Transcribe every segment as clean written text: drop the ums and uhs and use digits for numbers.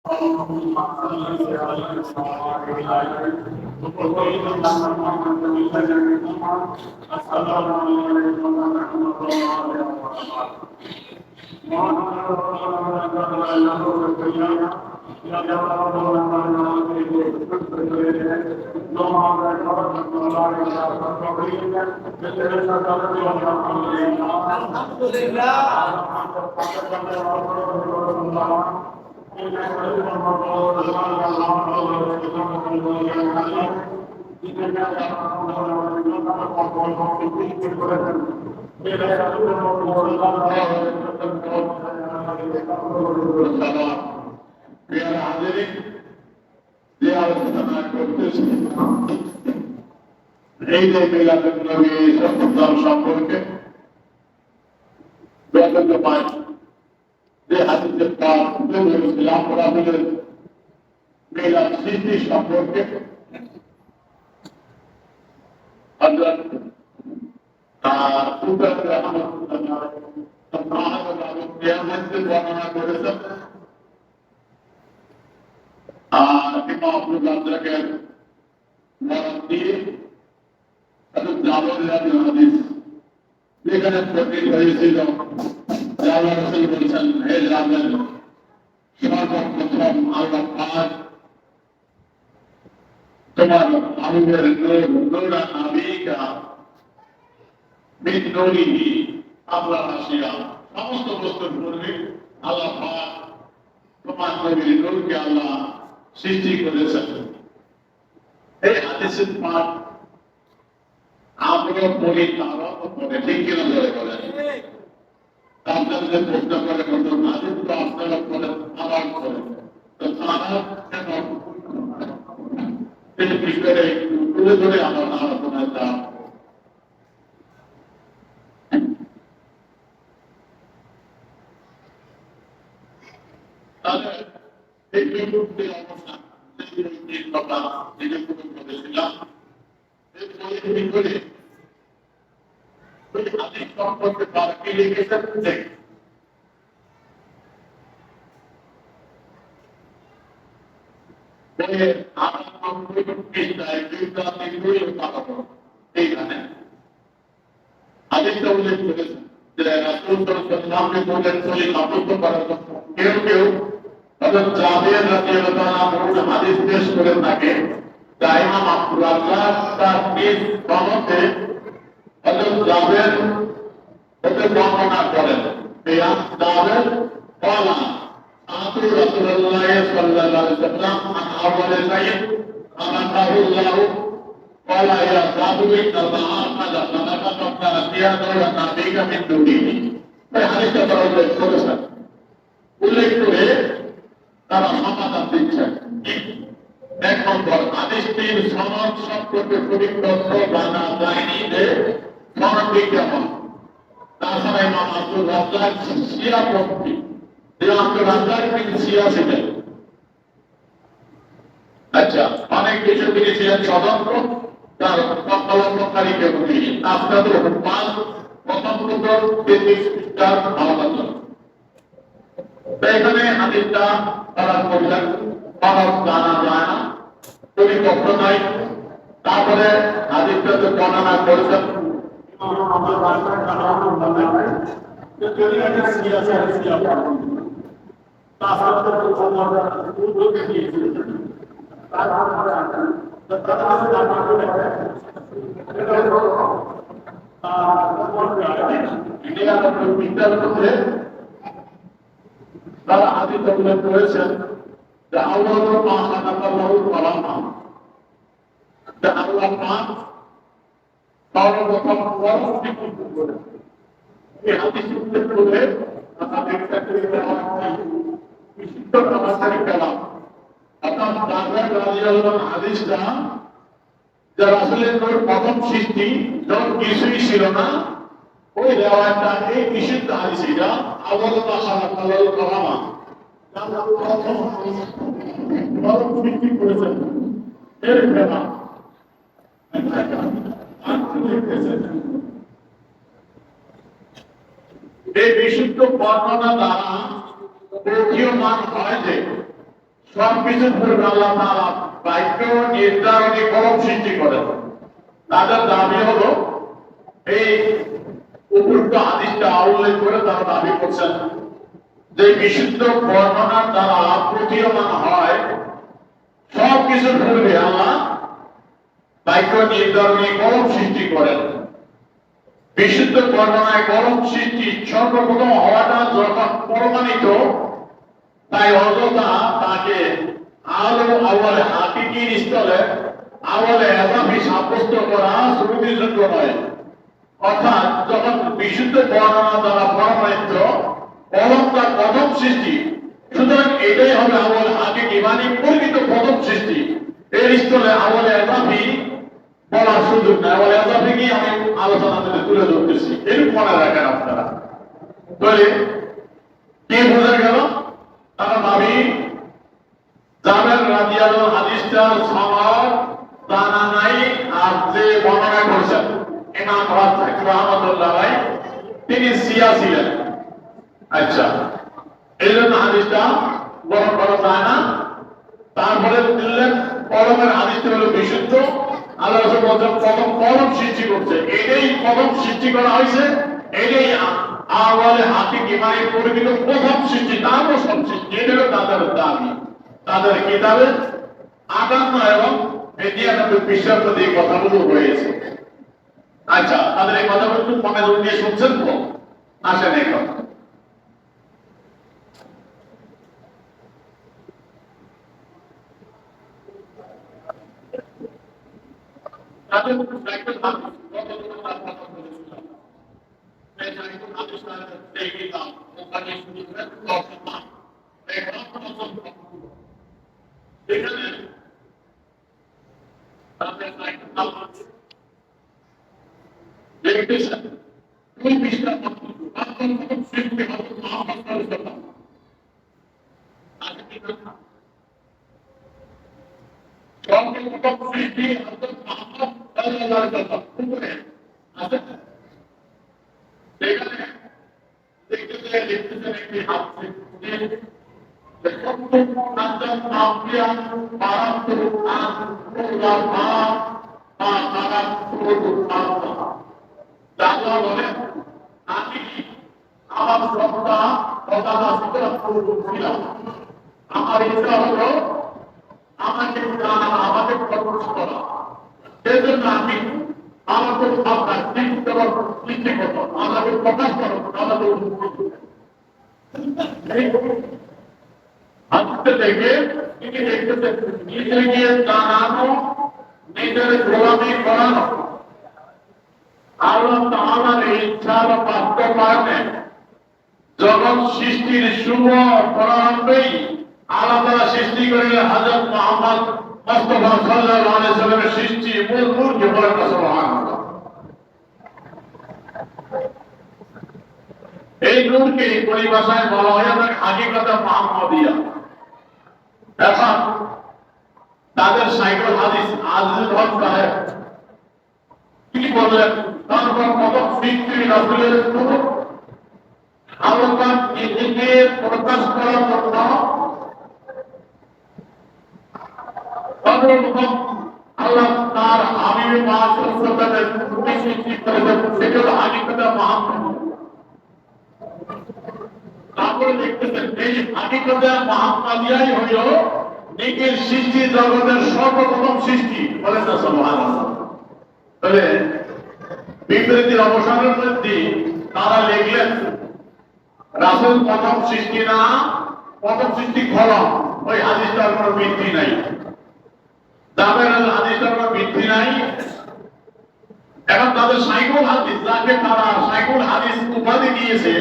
اللهم صل على السلام عليكم ورحمة الله وبركاته. এই যে মিলাদুন নবী সম্পর্কে ব্যাখ্যা পাই যে হাদিসের পাঠ ইসলাম রাসূলের মিলাদ সৃষ্টি সম্পর্কে হযরত বর্ণনা করেছেন। ইমাম আব্দুল রাজ্জাকের বরাত দিয়ে হাদিস যেখানে প্রকৃত হয়েছিল আল্লাহ রাসূল বলেছেন, হে জাবের, সর্বপ্রথম আল্লাহ পাক তোমার আমিরের নূরা নাবিকা মিন নূরিহি আল্লাহ আসিয়া সমস্ত বস্তুর পূর্বে আল্লাহ পাক তোমার নবীর নূরকে আল্লাহ সৃষ্টি করেছেন। এই হাদিসের পাঠ আমরা পড়ি, তারা পড়ে, ঠিক কিনা ধরে বলেন? আপনাদের প্রশ্ন করে বলতো হাদিস তো আপনারা পড়েন, আবার করেন, তো তারা কেন বিষয়ে তুলে ধরে আমার আলোচনায় দাম। তাহলে এই বিরুদ্ধে অবস্থা করেছিলাম সম্পর্কে বাকি লিখেছেন এইখানে আদিত্য উল্লেখ করেছেন যে রাসূল সাল্লাল্লাহু আলাইহি ওয়াসাল্লাম আবদ্ধ করার জন্য কেউ কেউ হযরত জাবের রাদিয়াল্লাহু আনহু হাদিস পেশ করে থাকে। ইমাম আব্দুর রাজ্জাক তার নিজ গ্রন্থে হযরত জাবের হতে বর্ণনা করেন। জাবের বলা আতু রাসূলুল্লাহ সাল্লাল্লাহু আলাইহি ওয়াসাল্লাম আওয়ালে সাইয়্যিদ আমানাহুল্লাহ قال يا صاحب الطعام صدقة نسيئة ونبيك من دونه। এই হাদিসটা তারা উল্লেখ করেছেন। উল্লেখ করে তারা সমাধান দিচ্ছেন। এক নম্বর, হাদিসটির সনদ সম্পর্কে সঠিক তথ্য জানা যায়নি যে সনদটি কেমন। তাছাড়া ইমাম আব্দুর রাজ্জাক শিয়াপন্থী, আব্দুর রাজ্জাক কিন্তু শিয়া ছিলেন। আচ্ছা, অনেক কিছু তিনি ছিলেন স্বতন্ত্র, তার অবলম্বনকারী কেউ নেই। আপনাদের পাঁচ স্বতন্ত্র খ্রিস্টান আলাদা। এখানে হাদিসটা তারা করলেন সনদ জানা যায় না, পরিপক্ক নাই। তারপরে হাদিসটাতে বর্ণনা করেছেন তারা হাদিস উল্লেখ করেছেন যে আল্লাহ সর্বপ্রথম এই হাদিস উল্লেখ করে বিশুদ্ধ ভাষায় কালাম অর্থাৎ হাদিসটা যা রাসূলের প্রথম সৃষ্টি যখন কিছুই ছিল না, ওই রেওয়ায়তটা এই বিশুদ্ধ হাদিস, এটা আল্লাহ কালামা প্রথম সৃষ্টি করেছেন এর খেলা। এই বিশুদ্ধ বর্ণনা দ্বারা প্রতীয়মান হয় যে সবকিছু পূর্বে আল্লাহ তাআলা বাক্য নির্ধারণী কলম সৃষ্টি করেন। তাদের দাবি হলো এই উপযুক্ত হাদিসটা উল্লেখ করে তারা দাবি করছেন যে বিশুদ্ধ বর্ণনার দ্বারা প্রতীয়মান হয় সবকিছুর পূর্বে আল্লাহ বাক্য নির্ধারণী কলম সৃষ্টি করেন। বিশুদ্ধ বর্ণনায় কলম সৃষ্টি সর্বপ্রথম হওয়াটা যখন প্রমাণিত, তাই অযথা তাকে আওয়ালে হাকিকির স্থলে আওয়ালে এজাফি সাব্যস্ত করা শ্রুতিযোগ্য নয়। অর্থাৎ যখন বিশুদ্ধ বর্ণনা দ্বারা প্রমাণিত কলমটা প্রথম সৃষ্টি, সুতরাং এটাই হবে আওয়ালে হাকিকি মানে প্রকৃত প্রথম সৃষ্টি। এর স্থলে আওয়ালে এজাফি বলার সুযোগ নাই। আওয়ালে এজাফি কি আমি আলোচনা তুলে ধরতেছি, এরকম মনে রাখেন আপনারা। বলে কি বোঝা গেল? তারা দাবি জাবের রাদিয়াল্লাহু হাদিসটার সনদ জানা নাই, আর যে বর্ণনা করেছেন ইমাম রাহমাতুল্লাহ আলাইহি তিনি শিয়া ছিলেন। আচ্ছা, এই জন্য হাদিসটা গ্রহণ করা যায় না। তারপরে দিলেন কলমের হাদিসটা হলো বিশুদ্ধ। আল্লাহ রাসূল বলেন প্রথম কলম সৃষ্টি করছে, এটাই প্রথম সৃষ্টি করা হয়েছে, এটাই আওয়ালে হাকিকি মানে পরিচিত প্রথম সৃষ্টি, তারপর সব সৃষ্টি। এটা হলো তাদের দাবি। তাদের কিতাবে 58 এবং 92 পৃষ্ঠার প্রতি এই কথাগুলো রয়েছে। আচ্ছা, তাদের এই কথাগুলো একটু মনোযোগ দিয়ে শুনছেন তো? আসেন এই কথা। তাদের সাইকেল হাদিস ওখানে শুনবেন তখন এখানে তাদের সাইকেল হাদিস দেখতেছেন দুই পৃষ্ঠা প্রথম সৃষ্টি হযরত মুহাম্মদ সাল্লাল্লাহু আলাইহি ওয়াসাল্লাম। আজকে কি কথা প্রথম সৃষ্টি হযরত মুহাম্মদ সাল্লাল্লাহু আলাইহি ওয়াসাল্লাম উপরে আছে। এখানে দেখতেছেন একটি হাদিস لكنتم أنتم أنبياء فأنتم العلماء ما خلقتم الأرض আল্লাহ বলেন আমি আমার সত্তা প্রকাশিত করেছিলাম, আমার ইচ্ছা হলো আমাকে জানা, আমাকে প্রকাশ করা। সেজন্য আমি আমাকে সত্তা সৃষ্টি করব, আমাকে প্রকাশ করব, আমাকে হাতে থেকে তিনি দেখতেছেন নিজেকে জানানো, নিজের গোলামি করানো। আল্লাহ তাআলার ইচ্ছার বাস্তবায়নে জগৎ সৃষ্টির শুভ প্রারম্ভেই আল্লাহ তাআলা সৃষ্টি করিলেন হযরত মুহাম্মদ মুস্তাফা সাল্লাল্লাহু আলাইহি ওয়াসাল্লামের সৃষ্টি মূল মূর্তি বলেন সুবহানাল্লাহ। এই নূরকে পরিভাষায় বলা হয় হাকিকতে মুহাম্মাদিয়া। এখন তাদের সাইকেল হাদিস আজিজুল হক সাহেব কি বললেন? তারপর প্রথম সৃষ্টি রাসূলের নূর আল্লাহ নিজেকে প্রকাশ করার জন্য সর্বপ্রথম আল্লাহ তার হাবিব মাসুম সাল্লাল্লাহু আলাইহি সৃষ্টি করেছেন, সেটা হলো হাকিকতে মুহাম্মদ। তারপরে দেখতেছেন এই হাকিকতে মুহাম্মাদিয়াই হইল নিজের সৃষ্টি জগতের সর্বপ্রথম সৃষ্টি। বলেন না সুবহানাল্লাহ। তবে বিবৃতির অবসানের মধ্যে তারা লিখলেন রাসূল প্রথম সৃষ্টি না, প্রথম সৃষ্টি কলম। ওই হাদিসটার কোনো ভিত্তি নাই, জাবের হাদিসটার কোনো ভিত্তি নাই। এখন তাদের সাইকুল হাদিস, যাকে তারা সাইকুল হাদিস উপাধি দিয়েছে,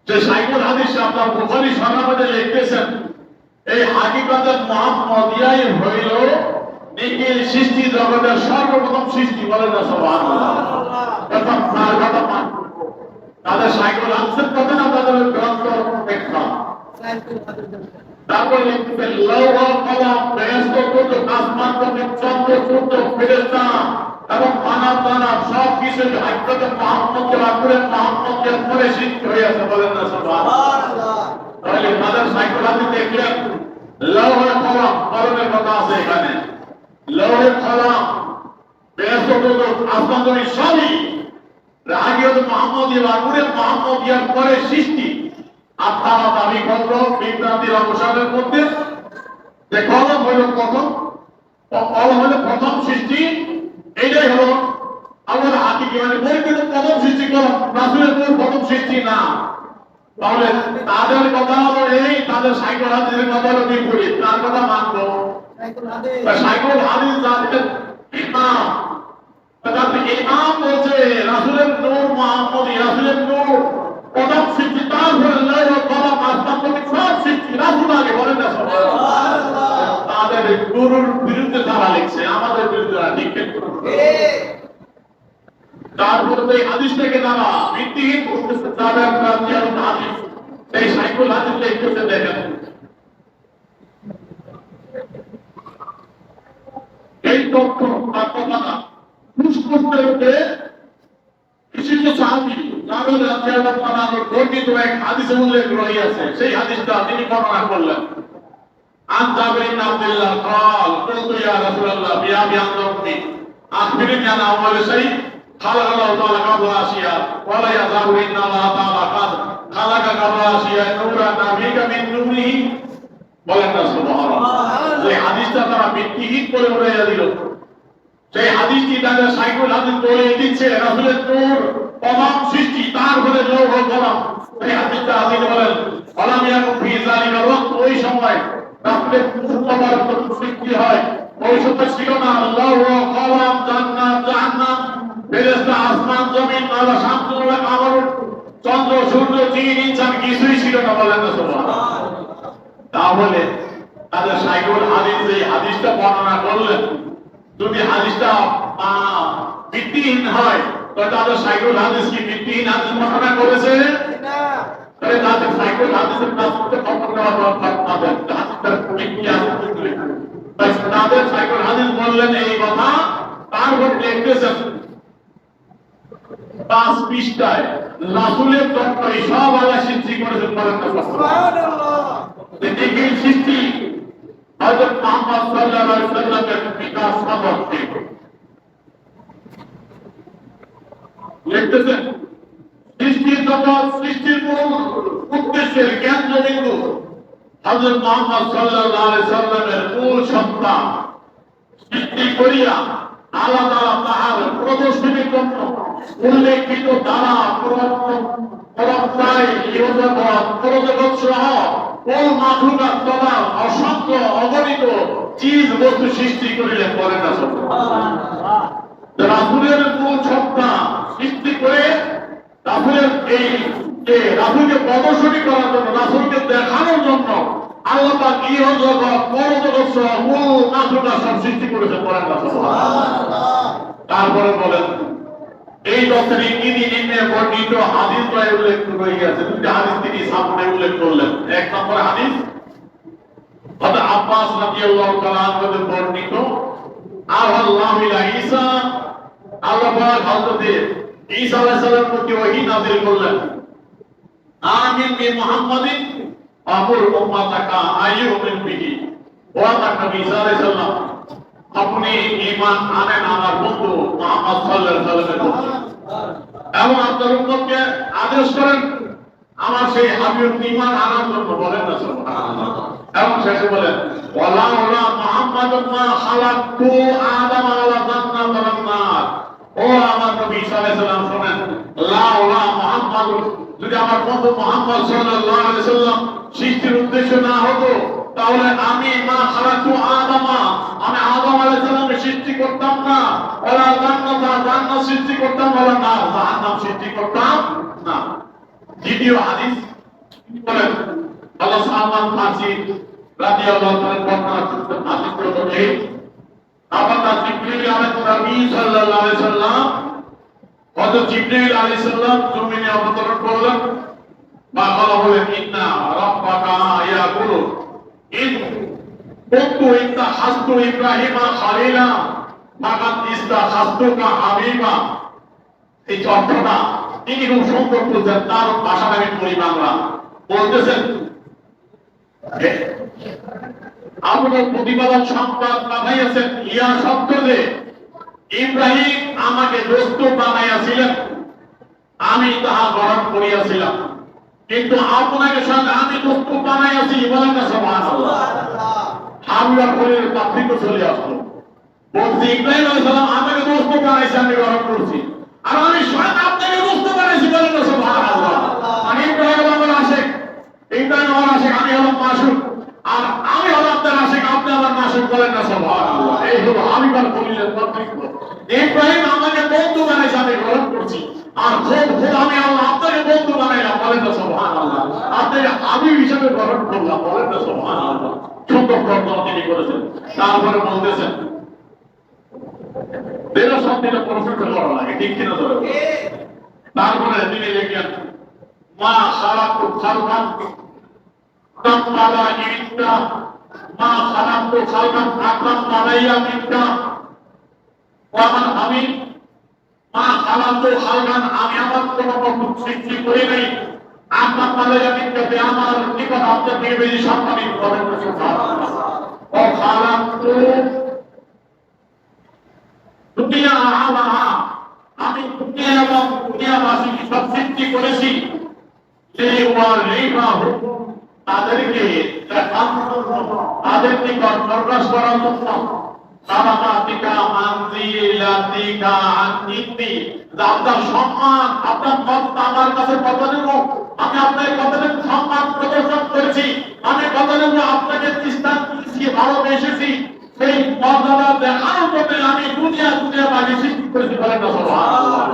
যে সাইকুল হাদিস আপনার বুখারী সনদে লিখতেছেন এই হাকিকতে মুহাম্মাদিয়াই হইল নিজের সৃষ্টি জগতের সর্বপ্রথম সৃষ্টি। বলেন না সুবহানাল্লাহ। এখন তার কথা তাদের সাইকেল আনসার কথা না, তাদের গ্রন্থ ব্যাখ্যা। তারপর লিখতেছেন লৌহ কলম বেহেশত কুতুব আসমান জমিন চন্দ্র সূর্য ফেরেশতা এবং মানব দানব সব কিছু হাকিকতে মুহাম্মদের আগ্রহে মুহাম্মদের পরে সৃষ্টি হয়েছে। বলেন না সুবহানাল্লাহ। তাহলে তাদের সাইকেল হাদিস দেখলেন লৌহে কলম কলমের কথা আছে এখানে, লৌহে কলম আসমান জমি সবই রাহিয়ত মোহাম্মদিয়া বা নূরে মোহাম্মদিয়ার পরে সৃষ্টি। আপনারা দাবি করলো বিভ্রান্তির অবসানের মধ্যে যে কলম হইল প্রথম, কলম হইল প্রথম সৃষ্টি, এইটাই হলো আল্লাহর হাকিকি, মানে পরিপূর্ণ প্রথম সৃষ্টি কলম, রাসূলের প্রথম সৃষ্টি না। তাহলে তাদের কথা হলো এই, তাদের সাইকুল হাদিসের কথা হলো বিপরীত, তার কথা মানবো। সাইকুল হাদিস যাদের ইমাম, তাদের ইমাম বলছে রাসূলের নূর মুহাম্মদ, রাসূলের নূর প্রথম সৃষ্টি, তারপরে লৌহ কলম আসমান জমি সব সৃষ্টি রাসূল আগে, বলেন না সুবহানাল্লাহ। তাদের গুরুর বিরুদ্ধে তারা লিখছে, আমাদের বিরুদ্ধে লিখবে। তারপরে এই হাদিসটাকে তারা ভিত্তিহীন করতেছে, তাদের হাদিস এই সাইকুল হাদিস লিখতেছে। দেখেন এই তথ্য তার কথা না পুষ্পতে বিশিষ্ট সাহাবী জাবের রাদিয়াল্লাহু তাআলা বর্ণিত এক হাদিসে উল্লেখ রয়েছে, সেই হাদিসটা তিনি বর্ণনা করলেন। আন জাবের ইবনে আব্দুল্লাহ قال قلت يا رسول الله بأبي أنت أخبرني عن أول شيء خلق الله تعالى قبل أشياء قال يا جابر إن الله تعالى قد خلق قبل أشياء نورا نبيك من نوره, বলেন না সুবহানাল্লাহ। এই হাদিসটা তারা ভিত্তিহীন করে উড়াইয়া দিল। সেই হাদিসটি তাদের সাইকুল হাদিস বলে দিচ্ছে রাসূলের নূর প্রথম সৃষ্টি, তারপরে লৌহ কলম। এই হাদিসটা তিনি বলেন আলামিয়া ফি যালিকা ওয়াক্ত, ওই সময় রাসূলের নূর প্রথম সৃষ্টি হয়, ওই সময় ছিল না লৌহ কলম, জান্নাত জাহান্নাম, ফেরেশতা, আসমান জমিন, আল্লাহ শামসুল কামার, চন্দ্র সূর্য, জিন ইনসান কিছুই ছিল না, বলেন না সুবহানাল্লাহ। তাহলে তাদের সাইকুল হাদিস এই হাদিসটা বর্ণনা করলেন, যদি হাদিসটা ভিত্তিহীন হয় তো তাদের সাইকুল হাদিস কি ভিত্তিহীন হাদিস বর্ণনা করেছে না? তাহলে তাদের সাইকুল হাদিসের নামতে খবর দেওয়া দরকার, তাদের হাদিসটার ভিত্তি আছে। তাদের সাইকুল হাদিস বললেন এই কথা, তারপর লিখতেছেন 5 পৃষ্ঠায় রাসূলের তত্ত্বই সব আল্লাহ সৃষ্টি করেছেন, বলেন না সুবহানাল্লাহ। এই সৃষ্টি হযরত মুহাম্মদ সাল্লাল্লাহু আলাইহি ওয়াসাল্লামের বিকাশ সম্পর্কে লিখতেছেন। সৃষ্টির জগৎ, সৃষ্টির মূল উদ্দেশ্যের কেন্দ্রবিন্দু হযরত মুহাম্মদ সাল্লাল্লাহু আলাইহি ওয়াসাল্লামের মূল সত্তা সৃষ্টি করিয়া আল্লাহ তাআলা তাহার প্রদর্শনীর জন্য উল্লেখিত দ্বারা পরম্পরায় ইহজগৎ পরজগৎ সহ কোন মাখলুকাত তথা অসংখ্য অগণিত চিজ বস্তু সৃষ্টি করিলেন, বলেন না সুবহানাল্লাহ। রাসূলের মূল সত্তা সৃষ্টি করে রাসূলের এই যে রাসূলকে প্রদর্শনী করার জন্য, রাসূলকে দেখানোর জন্য আল্লাহ পাক ইহজগৎ পরজগৎ সহ মূল মাখলুকাত সব সৃষ্টি করেছেন, বলেন না সুবহানাল্লাহ। তারপরে বলেন এই দর্শনে নিম্নে বর্ণিত হাদিস দ্বয় উল্লেখ রয়েছে। দুটি হাদিস তিনি সামনে উল্লেখ করলেন। এক নম্বর হাদিস হযরত আব্বাস রাদিয়াল্লাহু তাআলা আনহু বর্ণিত, আল্লাহু ইলা ঈসা, আল্লাহ পাক হযরত ঈসা আলাইহিস সালামের প্রতি ওহী নাযিল করলেন, আমিন বি মুহাম্মাদিন আমুর উম্মাতাকা আইয়ুমিন বিহি, ওয়া নবী ঈসা আলাইহিস সালাম আপনি ঈমান আনেন আমার বন্ধু মুহাম্মদ সাল্লাল্লাহু আলাইহি ওয়াসাল্লামের, এবং আপনার উম্মতকে আদেশ করেন আমার সেই হাবিবের ঈমান আনার জন্য, বলেন না সুবহানাল্লাহ। এবং শেষে বলেন ওয়ালাউলা মুহাম্মাদুন মা খালাকতু আদাম ওয়ালা জান্নাত ওয়ান নার, ও আমার নবী ঈসা আলাইহিস সালাম শুনেন, লাউলা মুহাম্মাদুন, যদি আমার বন্ধু মুহাম্মদ সাল্লাল্লাহু আলাইহি ওয়াসাল্লাম সৃষ্টির উদ্দেশ্য না হতো তাহলে আমি মা খালাকতু আদামা, আমি আদম আলাইহিস সালামকে সৃষ্টি করতাম না, ওয়ালা জান্নাত, জান্নাত সৃষ্টি করতাম, ওয়ালা নার, জাহান্নাম সৃষ্টি করতাম না। দ্বিতীয় হাদিস বলেন আল্লাহ সালমান ফারসি রাদিয়াল্লাহু তাআলা বর্ণনা করতেন, হাদিস প্রথমে আপনার জিবরিল আলাইহিস নবী সাল্লাল্লাহু আলাইহি সাল্লাম, হযরত জিবরিল আলাইহিস সালাম জমিনে অবতরণ করলেন, বা বলা বলেন ইন্না রাব্বাকা ইয়াকুলু ইন কুনতু ইত্তাখাযতু ইব্রাহিমা খালিলা ফাকাদ ইস্তাখাযতুকা হাবিবা। এই অর্থটা তিনি খুব সুন্দর বলছেন, তার ভাষাটা আমি পড়ি বাংলা। বলতেছেন আপনার প্রতিপালক সংবাদ পাঠাইয়াছেন ইয়া সত্য যে ইব্রাহিম আমাকে দোস্ত বানাইয়াছিলেন, আমি তাহা গ্রহণ করিয়াছিলাম, কিন্তু আপনাকে সঙ্গে আমি দোস্ত বানাইয়াছি। বলেন না সুবহানাল্লাহ। হাবিবার খলিলের তাফসীর চলে আসলো, বলছি ইব্রাহিম আলাইহিস সালাম আমাকে দোস্ত বানাইছে, আমি গ্রহণ করছি, আর আমি স্বয়ং আপনাকে দোস্ত বানাইছি। বলেন না সুবহানাল্লাহ। মানে ইব্রাহিম আমার আশিক, ইব্রাহিম আমার আশিক, আমি হলাম মাসুক, আর আমি হলাম আপনার আশিক, আপনি আমার মাসুক। বলেন না সুবহানাল্লাহ। এই হলো হাবিবার খলিলের তাফসীর। ইব্রাহিম আমাকে বন্ধু বানাইছে, আমি গ্রহণ করছি, আর খুব আমি আল্লাহ আপনাকে বন্ধু বানাইলাম। বলেন না সুবহানাল্লাহ। আপনাকে হাবিব হিসেবে গ্রহণ করলাম। বলেন না সুবহানাল্লাহ। সুন্দর বর্ণনা তিনি করেছেন। তারপরে বলতেছেন বেরো শব্দটা প্রশংসা করা লাগে, ঠিক কিনা ধরে। তারপরে তিনি লিখলেন মা খালাকতু খালকান তামালা ইনতা, মা খালাকতু খালকান আকরাম আলাইয়া মিনকা, ওয়ামান আমি মা খালাকতু খালকান, আমি আমার কোনো সৃষ্টি করি নাই, আকরাম আলাইয়া মিনকা, আমার নিকট আপনার থেকে বেশি সম্মানিত। করেন সুবহানাল্লাহ। ও খালাকতু দুনিয়া আলাহা, আমি দুনিয়া এবং দুনিয়াবাসীকে সব সৃষ্টি করেছি, তাদেরকে তাদের নিকট প্রকাশ করার জন্য, আপনার সম্মান, আপনার মর্যাদা আমার কাছে কত নেব, আমি আপনার কত সম্মান প্রদর্শন করেছি, আমি কত নেব আপনাকে দৃষ্টান্ত দিয়েছি, ভালোবেসেছি, সেই মর্যাদা দেখানোর জন্য আমি দুনিয়াবাসী সৃষ্টি করেছি। বলেন না সুবহানাল্লাহ।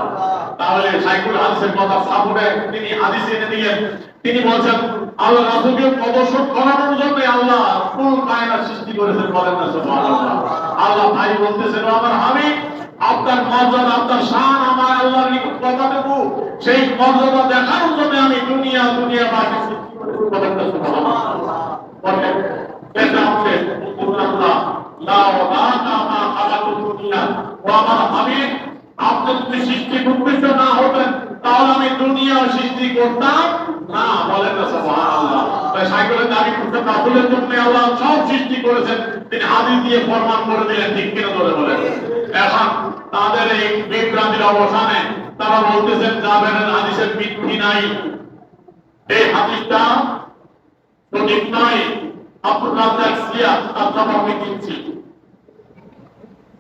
তাহলে সাইকুল হাদিসের কথা সাবুরে তিনি হাদিসে এনে দিলেন। তিনি বলছেন আল্লাহ রাসূলকে প্রদর্শন করানোর জন্য আল্লাহ পুরো কায়নাত সৃষ্টি করেছেন। বলেন না সুবহানাল্লাহ। আল্লাহ ভাই বলতেছেন আমার হাবিব আপনার মর্যাদা, আপনার শান আমার আল্লাহর নিকট কত দেব, সেই মর্যাদা দেখানোর জন্য আমি দুনিয়াবাসী সৃষ্টি করেছি। বলেন না সুবহানাল্লাহ। বলেন এটা হচ্ছে আল্লাহ লা ওয়ালা মা খালাকুদ দুনিয়া ওয়া মা হাবিব, আপনি যদি সৃষ্টি উদ্দেশ্য না হতেন তাহলে আমি দুনিয়া সৃষ্টি করতাম না। বলেন না সুবহানাল্লাহ। তাই সাইকেলের দাবি করতেন রাসূলের জন্য আল্লাহ সব সৃষ্টি করেছেন, তিনি হাদিস দিয়ে প্রমাণ করে দিলেন। ঠিক কিনা ধরে বলেন। এখন তাদের এই বিভ্রান্তির অবসানে তারা বলতেছেন জাবেরের হাদিসের ভিত্তি নাই, এই হাদিসটা সঠিক নয়, আব্দুল রাজ্জাক সিয়াত তার আমি দিচ্ছি।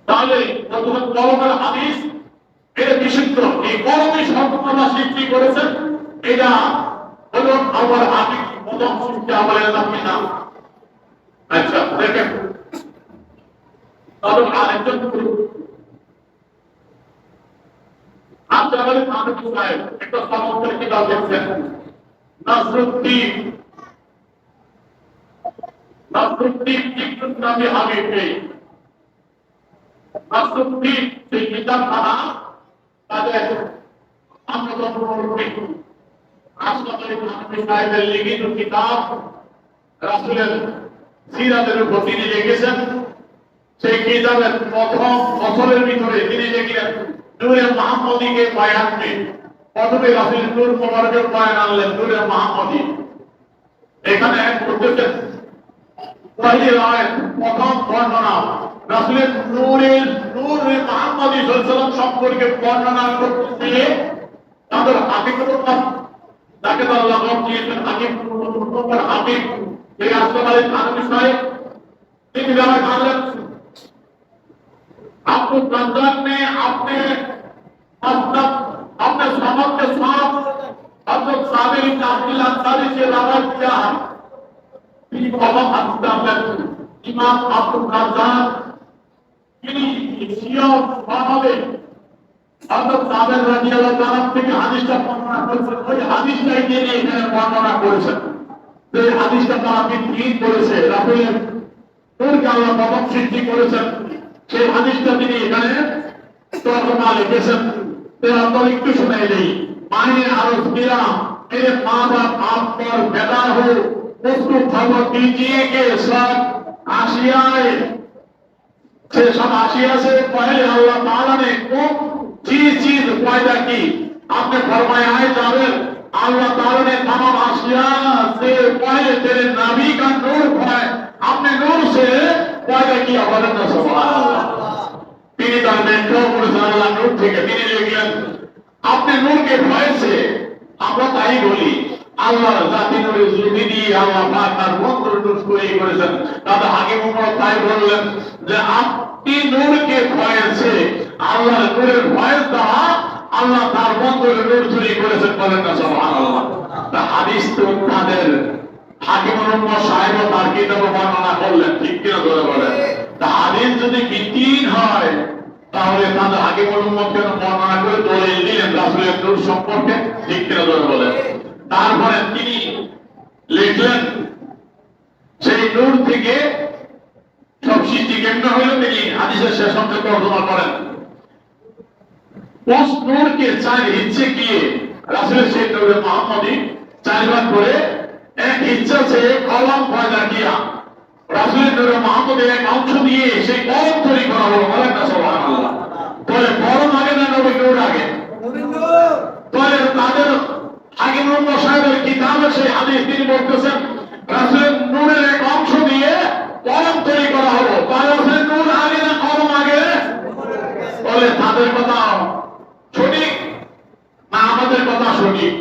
তাহলে প্রথমে কলমের হাদিস এটা বিশুদ্ধ, এই কলমে সর্বপ্রথম সৃষ্টি করেছেন, এটা হলো আমার হাদিস প্রথম সৃষ্টি আমাদের নাম। আচ্ছা দেখেন, তবে আরেকজন আপনাদের নামে সাহেব একটা চমৎকার কিতাব লিখছেন, নাসরুদ্দিন ইবনে হাবিব। নাসরুদ্দিন সেই কিতাব খানা তাদের অন্যতম মুরব্বী আশরাফুল থানভী সাহেবের লিখিত কিতাব রাসূলের সিরাতের উপর তিনি লিখেছেন। সেই কিতাবের প্রথম ফসলের ভিতরে তিনি লিখলেন নূরে মুহাম্মদীকে বয়ান में। প্রথমে রাসূল নূর মুবারকের বয়ান আনলেন, নূরে মুহাম্মদী। এখানে বলতেছেন পহেলি আয়াত প্রথম বর্ণনা রাসূলের নূরে মুহাম্মদী সাল্লাল্লাহু আলাইহি ওয়াসাল্লাম সম্পর্কে বর্ণনা করতে গিয়ে তাদের হাকিকতটা যাকে আল্লাহ দিয়েছেন হাকিক, এই আশরাফুল থানভী সাহেব তিনি বয়ান আনলেন। आपको रमजान में आपने अपने समझ के साथ हजरत साबिर इब्न अब्दुल्लाह अंसारी से रवायत किया है। इमाम अब्दुल रज़्ज़ाक़ তিনি শিয়া ভাবে হযরত সাবের রাদিয়াল্লাহু তাআলা থেকে হাদিসটা বর্ণনা করেছেন। ওই হাদিসটাই তিনি এখানে বর্ণনা করেছেন। এই হাদিসটা তারা বিকৃত করেছে, রাসূলের নূরকে আল্লাহ প্রথম সৃষ্টি করেছেন, সেই হাদিসটা তিনি এখানে তরজমা লিখেছেন। তেরা একটু শুনাই দেই। मायने अर्ज किया मेरे माँ बाप आप पर पैदा हो, उसको खबर दीजिए कि सब आशियाए से सब आशिया से पहले अल्लाह ताला ने कौन चीज पैदा की। आपने फरमाया है जावेद अल्लाह ताला ने तमाम आशिया से पहले तेरे नबी का नूर है, अपने नूर से पैदा किया। बोलें ना सुभान अल्लाह। তিনি তার ব্যাখ্যা করেছেন আল্লাহ নূর থেকে। তিনি লিখলেন আপনি নূরকে ভয় से আমরা তাই বলি আল্লাহর জাতি নূরে যদি দিয়ে আল্লাহ পাক তার বন্ধুর নূর তৈরি করেছেন। তাদের হাকিম উমর তাই বললেন যে আপনি নূরকে ভয় से আল্লাহর নূরের ভয় দ্বারা আল্লাহ তার বন্ধুর নূর তৈরি করেছেন। বলেন না সুবহানাল্লাহ। তা হাদিস তো তাদের হাকিম উমর সাহেব তার কিতাবে বর্ণনা করলেন, ঠিক কিনা ধরে বলেন। তা হাদিস যদি ভিত্তিহীন হয় তাহলে তাদের হাকিম উম্মত কেন বর্ণনা করে দলিল দিলেন রাসূলের নূর সম্পর্কে, ঠিক কিনা ধরে বলেন। তারপরে তিনি লিখলেন সেই নূর থেকে সব সৃষ্টি কেমন হইল তিনি হাদিসের শেষ অংশে তর্জমা করেন। उस नूर के चार हिस्से किए रसूल से नूर मोहम्मदी चार भाग করে এক হিस्सा से कलम पैदा किया। रसूल नूर मोहम्मद एक অংশ দিয়ে সেই কলম তৈরি করা হলো। বলেন না সুবহানাল্লাহ। তাহলে কলম আগে না নবী নূর আগে? তাহলে তাদের হাকিম উম্মত সাহেবের কিতাবে সেই হাদিস তিনি বলতেছেন রাসূলের নূরের এক অংশ দিয়ে কলম তৈরি করা হলো। তাহলে রাসূলের নূর আগে না কলম আগে? বলে তাদের কথা সঠিক না আমাদের কথা সঠিক?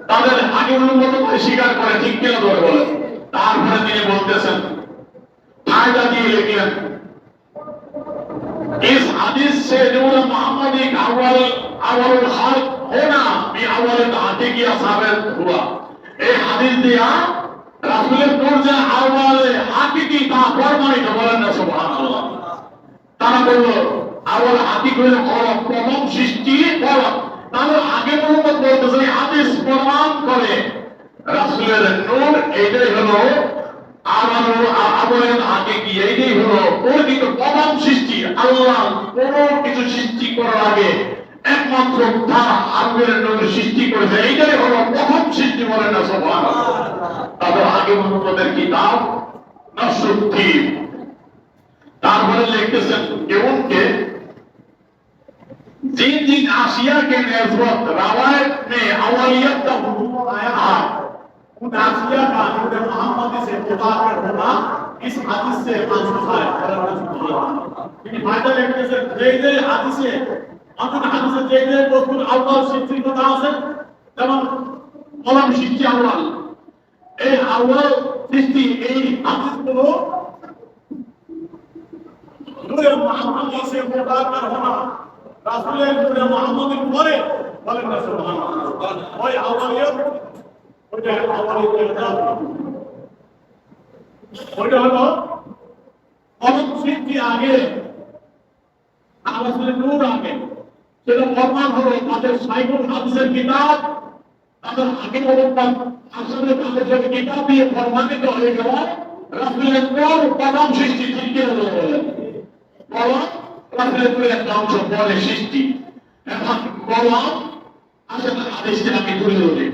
তাদের হাকিম উম্মত স্বীকার করে, ঠিক কিনা ধরে বলে। তারপরে তিনি বলতেছেন ফায়দা দিয়ে লিখলেন इस हदीस से नूर मोहम्मदी का अव्वल खल्क होना भी अव्वल हकीकिया साबित हुआ। এই হাদিস দিয়া রাসূলের নূর যে আউয়াল হাকিকি তা প্রমাণিত। বলেন না সুবহানাল্লাহ। তারা বলল আউয়াল হাকিকি হলো কলম, প্রথম সৃষ্টি কলম। তাহলে আগে উম্মত বলতেছে এই হাদিস প্রমাণ করে রাসূলের নূর এইটাই হলো আউয়াল হাকিকি, এইটাই হলো প্রকৃত প্রথম সৃষ্টি। আল্লাহ কোনো কিছু সৃষ্টি করার আগে একমাত্র তার আগুনের নূর সৃষ্টি করেছে, এইটাই হলো প্রথম সৃষ্টি। বলেন না সুবহানাল্লাহ। তাদের আগে উম্মতের কিতাব নসুদ্ধি। তারপরে লিখতেছেন কেউনকে जिन जिन आशिया के नस्बत रवायत में अवलियत का हुक्म आया है उन आशिया का नूर मोहम्मदी से मुताबिक होना इस हदीस से मंसूख है। তিনি ফায়দা লিখতেছেন যে হাদিসে অন্য হাদিসে যে বস্তুর আউয়াল সৃষ্টির কথা আছে যেমন কলম সৃষ্টি আউয়াল, এই আউয়াল সৃষ্টি এই হাদিসগুলো নূরে মুহাম্মদ से मुताबिक होना রাসূলের নূরে মুহাম্মদের পরে। বলেন না সুবহানাল্লাহ। ওই আউয়ালিয়ত ওইটা আউয়ালিয়তের নাম, ওইটা হলো কলম সৃষ্টি আগে রাসূলের নূর আগে। সেটা প্রমাণ হলো তাদের সাইকুল হাদিসের কিতাব, তাদের হাকিম উম্মত আসলে তাদের কিতাব দিয়ে প্রমাণিত হয়ে গেল রাসূলের নূর প্রথম সৃষ্টি। ঠিক কিনা বলেন। কলম রাসূলের নূরের একটা অংশ পরে সৃষ্টি। এখন কলম আসলে হাদিসে আমি তুলে ধরি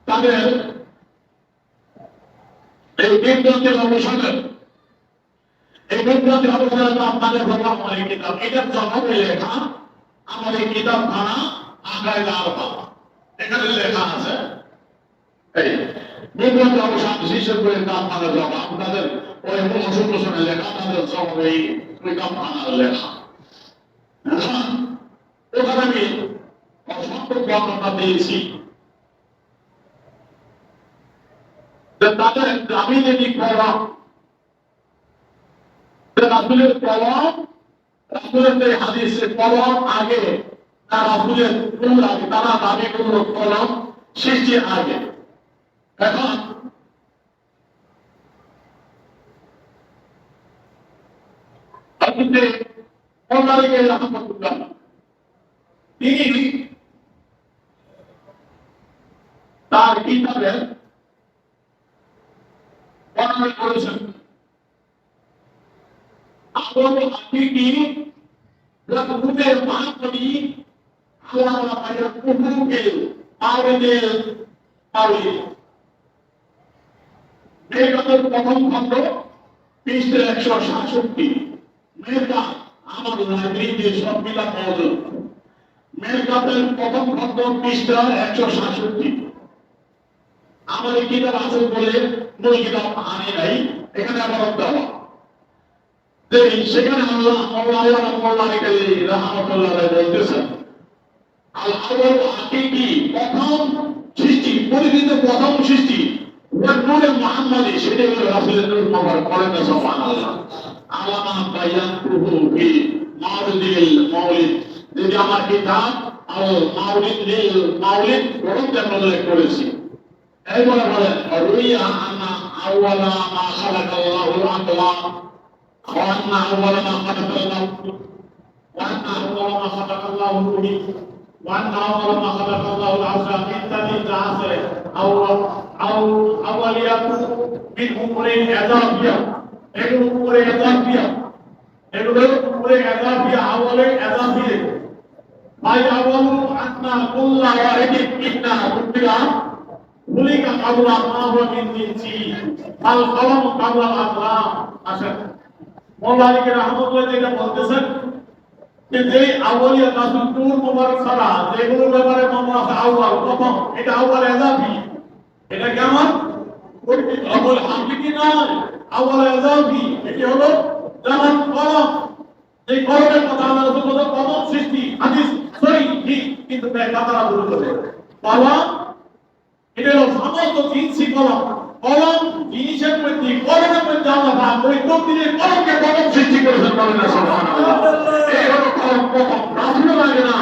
তাদের এই বিভ্রান্তির অবসানে। এই বিভ্রান্তির অবসানে আপনাদের প্রভাব আমার এই কিতাব, এটার জবাবে লেখা আমার এই কিতাবখানা আগায় আরবা, এখানে লেখা আছে এই বিভ্রান্তি অবসান শীর্ষক করে আপনাদের জবাব আপনাদের ওই অসুখ প্রশ্নে লেখা তাদের জবাব এই কিতাবখানার লেখা। ওখানে আমি অসংখ্য বর্ণনা দিয়েছি যে তাদের দাবিদের কলম রাসূলের কলম, রাসূলের এই হাদিসে কলম আগে না রাসূলের নূর আগে, তারা দাবি করল কলম সৃষ্টির আগে। এখন তিনি তার কিতাবে বর্ণনা করেছেন আউয়াল হাকিকি নূরে মুহাম্মদি আলা আয়াতুহুকে আওয়ালের আওয়াল। এই কথার প্রথম খণ্ড পৃষ্ঠা 167। মেয়েটা আমার লাইব্রেরিতে সব মিলা মজুদ। মেরকাতের প্রথম খন্ড পৃষ্ঠা 167। আমার এই কিতাব আছে বলে মূল কিতাব আনি নাই, এখানে আবার দেওয়া যে সেখানে আল্লাহ রাহমাতুল্লাহ বলতেছেন আল আউয়াল হাকিকি প্রথম সৃষ্টি, পরিচিত প্রথম সৃষ্টি নূরে মুহাম্মাদি, সেটা হলো রাসূলের নূর মুবারক। বলেন না সুবহানাল্লাহ। আলামা বায়াতুহু ফি মাউলিদিল মাউলিদ, যদি আমার কিতাব আল মাউলিদ গ্রন্থে আমরা উল্লেখ করেছি। এরপরে বলেন রুইয়া আন্না আউয়ালা মা খালাকাল্লাহুল আকলা ওয়া আন্না আউয়ালা মা খালাকাল্লাহু ওয়া আন্না আউয়ালা মা খালাকাল্লাহু রুহি ওয়া আন্না আউয়ালা মা খালাকাল্লাহুল আরশা ইত্যাদি যা আছে আউয়ালিয়াতু বিল উমুরি ইজাফিয়া, এগুলো উমুরি ইজাফিয়া, আওয়ালে ইজাফিয়া। ভাই আওয়ালু আন্না কুল্লা ওয়াহিদিন মিন্না রুবিয়া খুলিকা কাবলা মা হুয়া মিন জিনসি আল কলম কাবলা আকলাম। আসেন মৌলানা রাহমাতুল্লাহ যেটা বলতেছেন যে আউয়ালিয়া রাসূল নূর মুবারক ছাড়া যেগুলো ব্যাপারে মামলা আছে আউয়াল প্রথম, এটা আউয়াল ইজাফি। এটা কেমন আউয়াল হাকিকি নয়, আউয়াল ইজাফি। এটা হলো যেমন কলম, এই কলমের কথা আমরা প্রথম সৃষ্টি হাদিস সহিহ ঠিক, কিন্তু ব্যাখ্যা ভুল করে। কলম এটা হলো সমস্ত জিনসি কলম। কলম জিনিসের মধ্যে, কলমের মধ্যে আল্লাহ ওই তকদিরের কলমকে প্রথম সৃষ্টি করেছেন। বলেন না সুবহানাল্লাহ। এই হলো কলম প্রথম, রাসূল লাগে না।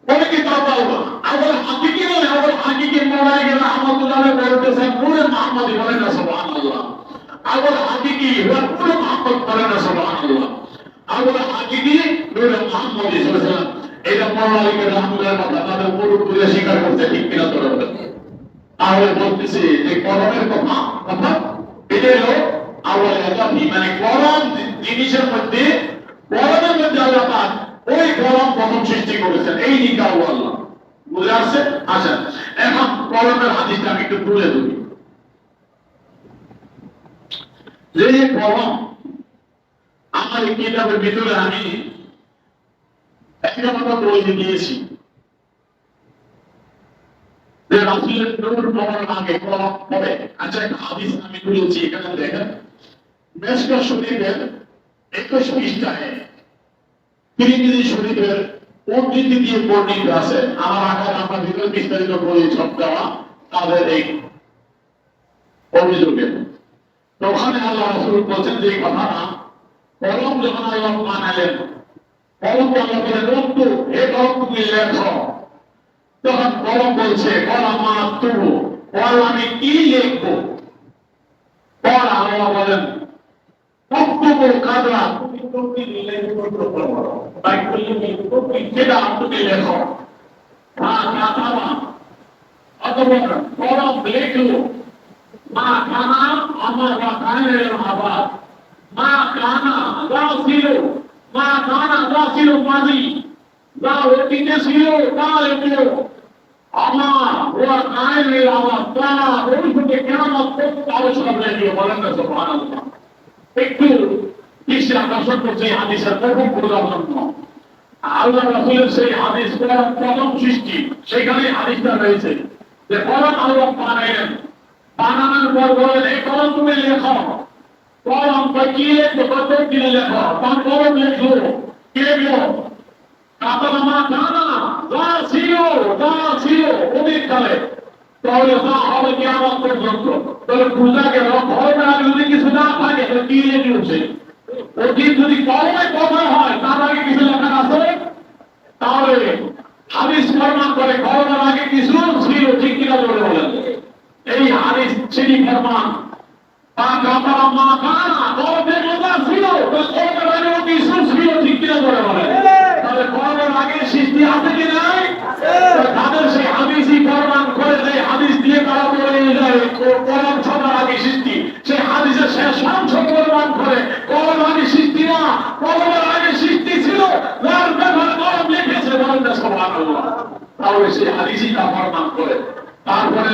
বলে কি তা বলবো আবার হাকিকি নয়, আবার হাকিকি মৌলানা রাহমাতুল্লাহ বলতেছেন নূরে মুহাম্মাদি। বলেন না সুবহানাল্লাহ। আবার হাকিকি নূরে মুহাম্মদ। বলেন না সুবহানাল্লাহ। আবার হাকিকি নূরে মুহাম্মাদি সাল্লাল্লাহু আলাইহি ওয়াসাল্লাম। এটা মৌলানা রাহমাতুল্লাহ কথা তাদের পুরোপুরি স্বীকার করতে ঠিক কিনা তোরা বলেন। তাহলে বলতেছে যে কলমের কথা এটা হলো আউয়াল ইজাফি, মানে কলম জিনিসের মধ্যে, কলমের মধ্যে আল্লাহ পাক ওই কলম প্রথম সৃষ্টি করেছেন। এই দিকটা আল্লাহ বুঝে আসছে। আসেন এখন কলমের হাদিসটা আমি একটু তুলে ধরি। যে কলম আমার এই কিতাবের ভিতরে আমি একটা কথা বলে দিয়েছি যে রাসূলের নূর মুবারক আগে কলম পরে। আচ্ছা একটা হাদিস আমি তুলেছি, এখানে দেখেন মেশকা শরীফের 21 পৃষ্ঠায় তিরমিজি শরীফের উদ্ধৃতি দিয়ে বর্ণিত আছে। আমার আকার আমরা ভিতরে বিস্তারিত বলি সব দেওয়া তাদের এই অভিযোগে। তো ওখানে আল্লাহ রাসূল বলছেন যে কথাটা, কলম যখন আল্লাহ বানালেন, কলমকে আল্লাহ বলেন রক্তু, হে কলম তুমি লেখো। তখন কলম বলছে কলামা তুবু, কল আমি কি লিখবো। কল আল্লাহ বলেন তক্তুবু কাদরা, তুমি তকদির লিখে করো, তাই তুমি তকদির যেটা তুমি লেখো। মা কাতাবা, অথবা কলম লিখলো মা কানা আমার বা কানের আবাদ, মা কানা যা ছিল, মা কানা যা ছিল মাঝি, যা অতীতে ছিল তা লিখলো আমার ওয়া কানের আবাদ, তা ওই থেকে কিয়ামত পর্যন্ত আলোচনা রেখে। বলেন না সুবহানাল্লাহ। একটু দৃষ্টি আকর্ষণ করছে এই হাদিসের প্রথম বোঝার জন্য। আল্লাহ রাসূলের সেই হাদিস প্রথম সৃষ্টি, সেখানে হাদিসটা রয়েছে যে কলম আল্লাহ বানাইলেন, বানানোর পর বলেন এই কলম তুমি লেখো। কলম কি লিখবো, কত দিনে লেখো। তার কলম লিখলো, কি লিখলো কাতাবা মা কানা যা ছিল অতীত কালে, তাহলে যা হবে কিয়ামত পর্যন্ত। তাহলে বুঝা গেল কলমে আগে যদি কিছু না থাকে তাহলে কি লিখে উঠছে। অতীত যদি কলমে কথা হয় তার আগে কিছু লেখা আছে, তাহলে হাদিস প্রমাণ করে কলমের আগে কিছু ছিল। ঠিক কিনা বলে বলেন। এই হাদিস সেই প্রমাণ। মা কাতাবা মা কানা কলমে কথা ছিল, কলমের আগে কিছু ছিল। ঠিক কিনা বলে বলেন। তাহলে কলমের আগে সৃষ্টি আছে কি নাই? তাদের সেই হাদিসই প্রমাণ করে, যে হাদিস দিয়ে তারা বলে যায় কলম সবার আগে সৃষ্টি। সেই হাদিসের শেষ অংশ প্রমাণ করে কলম আগে সৃষ্টি না, কলমের আগে সৃষ্টি ছিল, যার ব্যাপারে কলম লিখেছে। বলেন না সুবহানাল্লাহ। তাহলে সেই হাদিসই তা প্রমাণ করে। তারপরে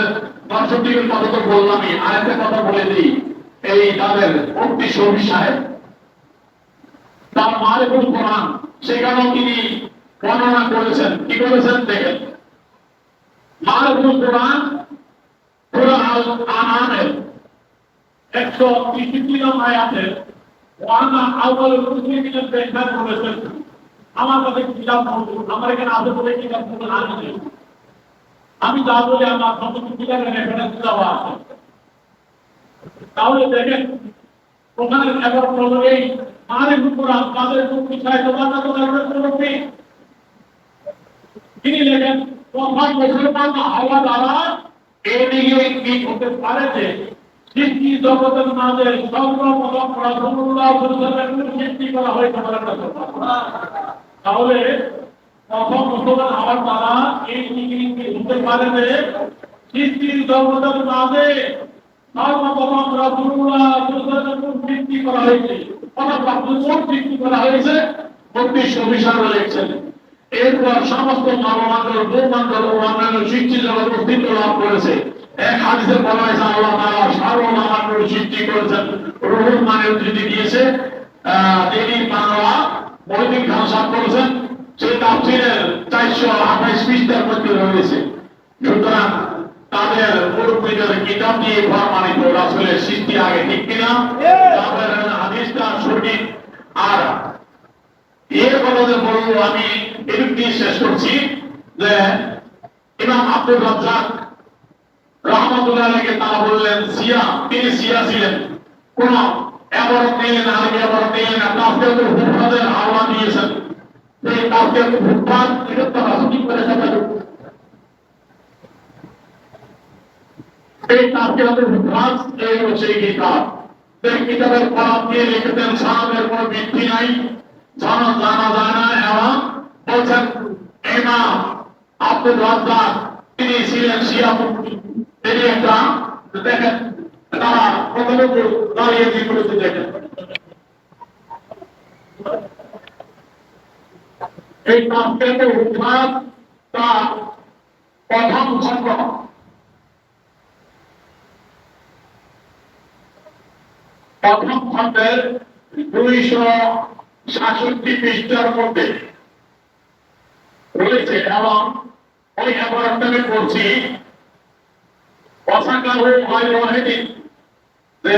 দর্শকদের কথা তো বললামই, আরেকটা কথা বলে দিই। এই তাদের মুফতি শফি সাহেব তার মারিফুল কোরআন, সেখানেও তিনি বর্ণনা করেছেন। কি করেছেন দেখেন, মারুফুল কোরআন সূরা আল আনআমের 163 নং আয়াতের ওয়ানা আউয়ালুল মুসলিমিনের ব্যাখ্যা করেছেন। আমার কাছে কিতাব মওজুদ, আমার এখানে আছে বলে কিতাব মওজুদ আছে। আমি যা বলি আমার সমস্ত কিতাবের রেফারেন্স দেওয়া আছে। তাহলে দেখেন ওখানে এবার বলল এই মারুফুল কোরআন কাদের মুক্তি চাই তো বাংলা তো মুক্তি তিনি লেখেন প্রথম মুসলমান হওয়া দ্বারা এই দিকে কি হতে পারে যে সৃষ্টি জগতের মাঝে সর্বপ্রথম রাসূলুল্লাহ সাল্লাল্লাহু আলাইহি ওয়াসাল্লাম সৃষ্টি করা হয়েছে বলে তাহলে প্রথম মুসলমান হওয়ার দ্বারা এই দিকে কি হতে পারে যে সৃষ্টি জগতের মাঝে সর্বপ্রথম রাসূলুল্লাহ সাল্লাল্লাহু আলাইহি ওয়াসাল্লাম সৃষ্টি করা হয়েছে। অর্থাৎ কোন সৃষ্টি করা হয়েছে 32 বিশাল লিখছেন। এরপর সমস্ত মানবান্তর ভূমান্তর ও অন্যান্য সৃষ্টি জগৎ অস্তিত্ব লাভ করেছে। এক হাদিসে বলা হয়েছে আল্লাহ তাআলা সর্বমানব সৃষ্টি করেছেন। রুহুল মানে উদ্ধৃতি দিয়েছে তিনি বাংলা বৈদিক ভাষা করেছেন। সেই তাফসীরের 428 পৃষ্ঠার মধ্যে রয়েছে। সুতরাং তাদের মুরব্বীদের কিতাব দিয়ে প্রমাণিত রাসূলের সৃষ্টি আগে, ঠিক কিনা? তাদের হাদিসটা সঠিক। আর এর কথা বলবো আমি এদিক দিয়ে শেষ করছি যে ইমাম আব্দুর রাজ্জাক রাহমাতুল্লাহ আলাইহি তারা বললেন শিয়া, তিনি শিয়া ছিলেন। কোন এবারত নিলেন না, আগে এবারত নিলেন না, তাফসীরুল হুফাজের হাওয়া দিয়েছেন। সেই তাফসীরুল হুফাজ এটা তো রাসূল করে যাবে। এই তাফসীরুল হুফাজ এই হচ্ছে কিতাব। এই কিতাবের পড়া দিয়ে লিখতেন সাহাবের কোনো ভিত্তি নাই, জানা যায় না। এবং বলছেন ইমাম আব্দুর রাজ্জাক তিনি ছিলেন শিয়া মুফতি। তিনি একটা দেখেন তারা কতটুকু দাঁড়িয়ে দিয়ে করেছে দেখেন। এই তাফসীরুল হুফাজ তার প্রথম খণ্ড, প্রথম খণ্ডের 266 পৃষ্ঠার মধ্যে রয়েছে। এবং ওই এবারটা আমি পড়ছি ওয়াসাকাহু গায়রু ওয়াহিদিন, যে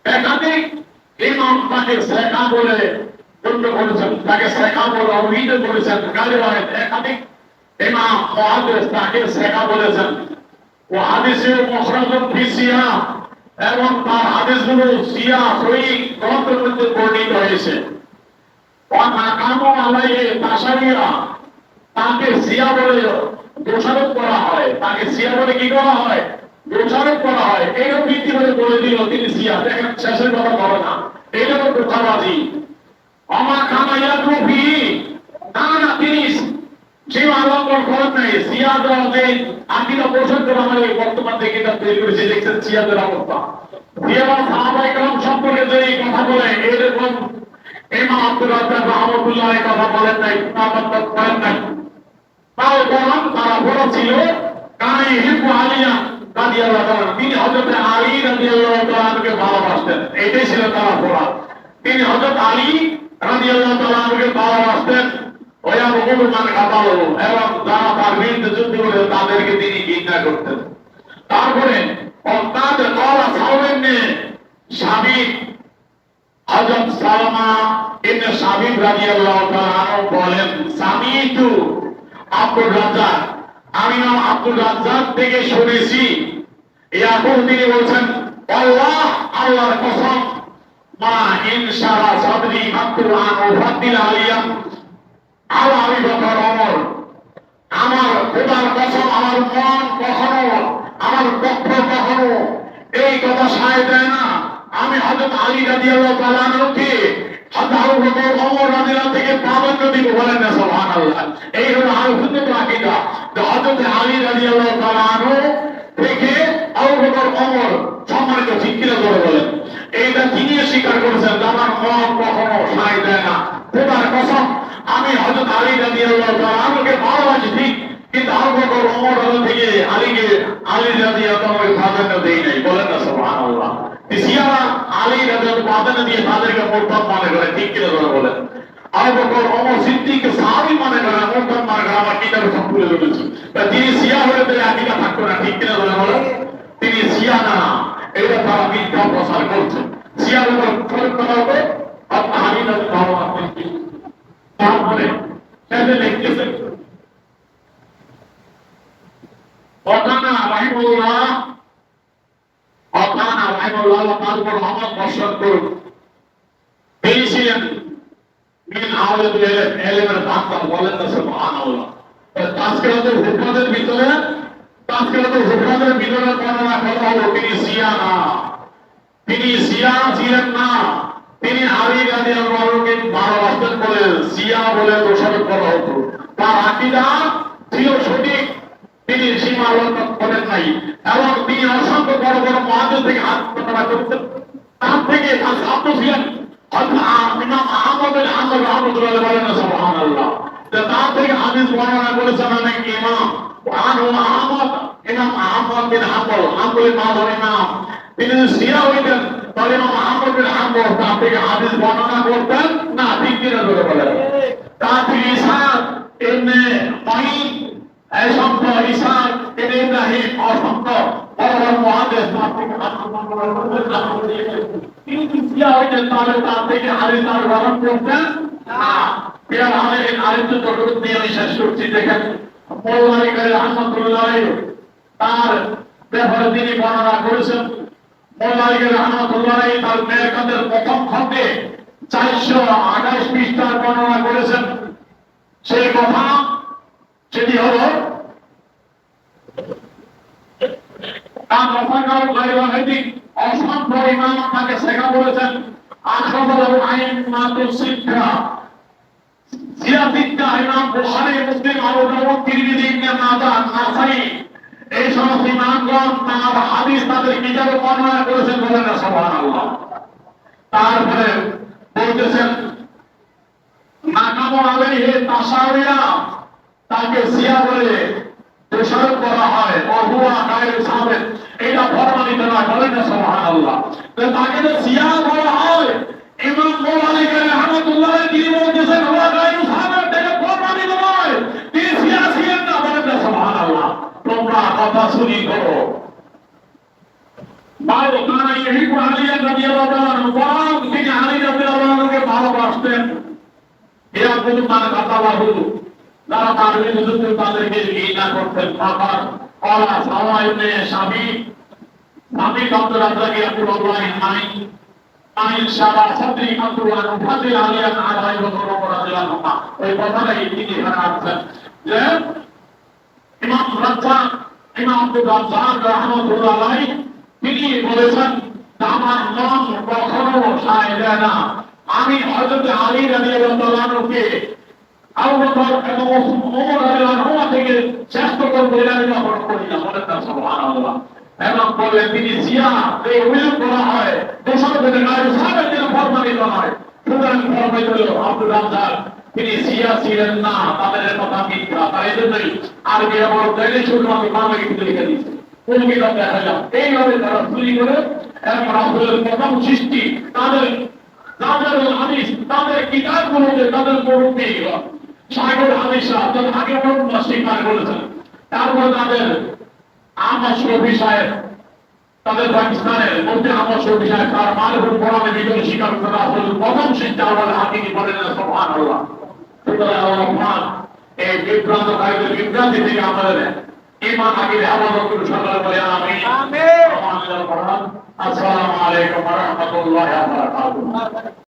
একাধিক ইমাম তাকে শেখা বলে গণ্য করেছেন, তাকে শেখা বলে অভিহিত করেছেন। গায়রু ওয়াহিদ একাধিক ইমাম মুহাদ্দিস তাকে শেখা বলেছেন। ও হাদিসে মুখরাজুন ফি সিয়া, এবং তার হাদিসগুলো সিয়া সহিহ গ্রন্থের মধ্যে বর্ণিত হয়েছে। ওয়ানাকামু আলাইহি তাশারিয়া, তাকে সিয়া বলে দোষারোপ করা হয়, তাকে সিয়া বলে কি করা হয়? দোষারোপ করা হয়। এইরকম ভিত্তি করে বলে দিল তিনি সিয়া। দেখেন শেষের কথা বলে না, এইরকম কথাবাজি। আমার কামাইয়া টুপি না তিনি সীমা লঙ্ঘন করেন নাই। সিয়াদের যে আকিদা পোষণ করে আমাদের বর্তমান থেকে কিতাব তৈরি করেছে, দেখছেন সিয়াদের অবস্থা। সিয়ারা সাহাবায়ে কেরাম সম্পর্কে যে কথা বলে এরকম ইমাম আব্দুর রাজ্জাক রাহমাতুল্লাহ আলাইহি কথা বলেন নাই, তামাত্তাত করেন নাই। তাও বরং তারা বলেছিল কানে হিব্বু আলিয়া রাদিয়াল্লাহু তাআলা, তিনি হযরত আলী রাদিয়াল্লাহু তাআলাকে ভালোবাসতেন। এটাই ছিল তারা বলা। তিনি হযরত আলী রাদিয়াল্লাহু তাআলাকে ভালোবাসতেন। ওয়া রুহুল মান কাতালু, এবং যারা তার বিরুদ্ধে যুদ্ধ করে তাদেরকে তিনি ঘৃণা করতেন। তারপরে অর্থাৎ কলা সাউরেন্নে সাবিক হযরত সালামা ইবনে সাবিক রাদিয়াল্লাহু তাআলা আনহু বলেন সামিতু আব্দুর রাজ্জাক, আমি আব্দুর রাজ্জাক থেকে শুনেছি। এখন তিনি বলছেন আল্লাহ, আল্লাহর কসম, মা ইনশাআল্লাহ সাদরি মাত্র আন উফাদ্দিল আলিয়া আলা আবি বকর ওমর, আমার খোদার কসম আমার মন কখনো, আমার পক্ষ কখনো এই কথা সায় দেয় না আমি হযরত আলী রাদিয়াল্লাহু তাআলা আনহুকে হযরত আবু বকর ওমর রাদিয়াল্লাহু থেকে প্রাধান্য দিব। বলেন না সুবহানাল্লাহ। এই হলো আহলে সুন্নাত আকীদা, যে হযরত আলী রাদিয়াল্লাহু তাআলা আনহু থেকে আবু বকর ওমর সম্মানিত, ঠিক কিনা করে বলেন। এইটা তিনি স্বীকার করেছেন যে আমার মন কখনো সায় দেয় না, খোদার কসম আমি হযরত আলী রাদিয়াল্লাহু তাআলা আনহুকে ভালোবাসি ঠিক, কিন্তু আবু বকর ওমর থেকে আলী রাদিয়াল্লাহু তাআলাকে প্রাধান্য দেই নাই। বলেন না সুবহানাল্লাহ। সিয়ারা আলী রাদিয়াল্লাহু প্রাধান্য দিয়ে তাদেরকে মুরতাদ মনে করে, ঠিক কিনা করে বলেন। আবু বকর ওমর সিদ্দিক সাহাবী মনে করে মুহতারাম মার্কা আমার কিতাবে সব তুলে ধরেছি তিনি শিয়া হলে তাহলে আকীদা থাকতো না ঠিক কিনা বলে তিনি শিয়া না এটা তারা মিথ্যা প্রচার করছে শিয়ার উপর প্রয়োগ করা হবে আপনার হাবিবের ধারণা করছি তারপরে সেটা লিখতেছেন অকানা রাহিমাহুল্লাহ তারপর আমার বর্ষণ করুন তিনি ছিলেন মিন আওলাদুল ইলমের দাতা বলেন না সুবহানাল্লাহ তাসকিরাতুল হুফাজের ভিতরে বর্ণনা করা হলো তিনি শিয়া না তিনি শিয়া ছিলেন না তিনি আলী রাদিয়াল্লাহু আনহুকে ভালোবাসতেন বলে শিয়া বলে দোষারোপ করা হতো তার আকীদা ছিল সঠিক তিনি সীমা লঙ্ঘন করেন নাই এবং তিনি অসংখ্য বড় বড় মুহাদ্দিস থেকে হাদিস বর্ণনা করেছেন তার থেকে তার ছাত্র ছিলেন ইমাম আহমদ বিন হাম্বল রাহমাতুল্লাহ বলেন সুবহানাল্লাহ তার থেকে হাদিস বর্ণনা করেছেন অনেক ইমাম ইমাম আহমদ বিন হাম্বল হাম্বলি মাযহাব ইমাম তিনি শিয়া হইতেন তাহলে ইমাম আহমদ বিন হাম্বল তার থেকে হাদিস বর্ণনা করতেন না ঠিক কিনা বলে বলেন তার থেকে ইসহাক ইবনে মাঈন অসংখ্য ইসহাক ইবনে ইব্রাহিম অসংখ্য বড় বড় মুহাদ্দিস তার থেকে হাদিস বর্ণনা করতেন তিনি কি শিয়া হইতেন তাহলে তার থেকে হাদিস আর বর্ণনা করতেন না এর আমাদের আরেকটু তর্ক দিয়ে আমি শেষ করছি দেখেন মোল্লা রাহমাতুল্লাহ তার ব্যাপারে তিনি বর্ণনা করেছেন মোল্লা রাহমাতুল্লাহ তার মেয়েকাদের প্রথম খণ্ডে 428 পৃষ্ঠার বর্ণনা করেছেন সেই কথা সেটি হলো তার রফাকাল গায়বাহিক অসংখ্য ইমাম তাকে শেখা বলেছেন আখরাজাল আইন মাতুল শিক্ষা সিয়াসিকা ইমাম বুখারী মুসলিম আবু দাউদ তিরমিজি ইবনে মাজাহ নাসাই এই সমস্ত ইমামগণ তার হাদিস তাদের কিতাবে বর্ণনা করেছেন বলেন না সুবহানাল্লাহ তারপরে বলতেছেন নাকামু আলাইহি তাশাউয়া তাকে শিয়া বলে দোষারোপ করা হয় ওহুয়া গায়রু সাবিত এটা প্রমাণিত নয় বলেন না সুবহানাল্লাহ তাকে তো শিয়া বলা হয় ইমাম বুখারী রাহমাতুল্লাহ তিনি বলতেছেন ওয়া গায়রু সাবিত এটা প্রমাণিত নয় তিনি শিয়া ছিলেন না বলেন না সুবহানাল্লাহ তোমরা কথা শুনি করো বাইরে কানা ইহি আলী রাদিয়াল্লাহু আনহু বরং তিনি আলী রাদিয়াল্লাহু আনহুকে ভালোবাসতেন এরা কোনো মানে কথা বলতো যারা তার বিরুদ্ধে তাদেরকে ঘৃণা করতেন ফাকার ওয়ালা সাওয়াইনে শাবি আব্দুল রাজ্জাক রাহিমাহুল্লাহ নাই আইন শাবা সাদরি আব্দুল ফাজিল আলিয়ান আলাই রাদিয়াল্লাহু আনহু ওই কথাটাই তিনি জানাচ্ছেন যে ইমাম রাজ্জাক ইমাম আব্দুল রাজ্জাক রাহমাতুল্লাহ আলাইহি তিনি বলেছেন আমার মন কখনো সায় দেয় না আমি হযরত আলী রাদিয়াল্লাহু আনহুকে আবু বকর এবং ওমর রাদিয়াল্লাহু আনহু থেকে শ্রেষ্ঠ করে আমি গ্রহণ করি না বলেন না সুবহানাল্লাহ এবং বলেন তিনি শিয়া এই অভিযোগ করা হয় দোষারোপের গায়ে সাবেক যেন প্রমাণিত হয় সুতরাং প্রমাণিত হলো আব্দুল রাজ্জাক তিনি শিয়া ছিলেন না তাদের কথা মিথ্যা তাই জন্যই আরবি আমার তাইলে শুধুমাত্র বাংলাকে কিন্তু লিখে দিচ্ছে কোনটা দেখা যায় এইভাবে তারা চুরি করে এবং রাসূলের প্রথম সৃষ্টি তাদের হাদিস তাদের কিতাবগুলোতে তাদের মুরব্বী সাগর হাদিসা তাদের আগে বর্ণনা স্বীকার করেছেন তারপর তাদের আহমদ শফি সাহেব তাদের পাকিস্তানের মধ্যে আহমদ শফি সাহেব তার মালিকুল কোরআনের ভিতরে স্বীকার করা হল প্রথম শিক্ষা আমাদের হাকিকি বলেন সুবহানাল্লাহ সুতরাং রহমান এই বিভ্রান্তকারীদের বিভ্রান্তি থেকে আমাদের ঈমান আকিদা হেফাজত করুন সকলে বলে আমিন আমিন আসসালামু আলাইকুম ওয়া রাহমাতুল্লাহি ওয়া বারাকাতুহু